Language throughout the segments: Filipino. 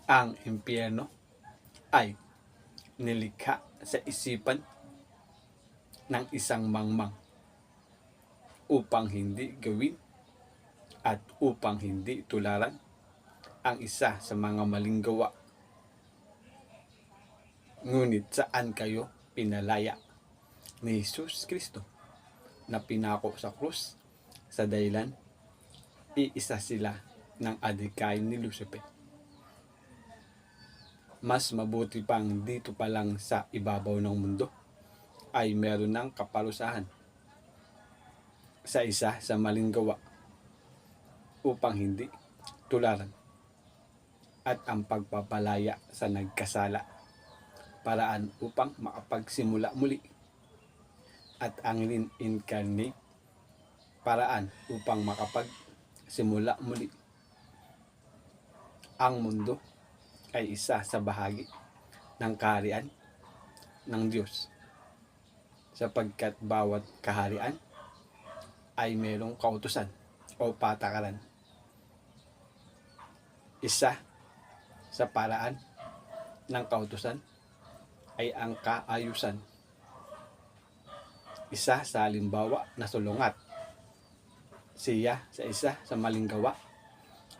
Ang impyerno ay nilikha sa isipan ng isang mangmang upang hindi gawin at upang hindi tularan ang isa sa mga maling gawa. Ngunit saan kayo pinalaya ni Jesus Kristo na pinako sa krus sa dahilan iisa sila ng adhikain ni Lucifer? Mas mabuti pang dito pa lang sa ibabaw ng mundo ay meron ng kaparusahan sa isa sa maling gawa upang hindi tularan at ang pagpapalaya sa nagkasala, paraan upang makapagsimula muli, at ang reincarnate, paraan upang makapagsimula muli. Ang mundo ay isa sa bahagi ng kaharian ng Diyos, sapagkat bawat kaharian ay mayroong kautusan o patakaran. Isa sa paraan ng kautusan ay ang kaayusan. Isa sa halimbawa na sulungat siya sa isa sa maling gawa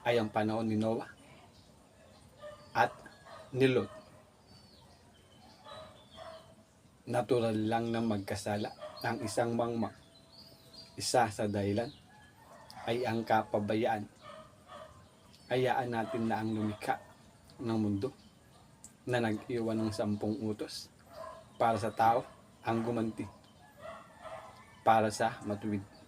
ay ang panahon ni Noah at ni Lot. Natural lang na magkasala ang isang mangmang. Isa sa dahilan ay ang kapabayaan. Hayaan natin na ang lumikha ng mundo na nag-iwan ng 10 utos para sa tao ang gumanti para sa matuwid.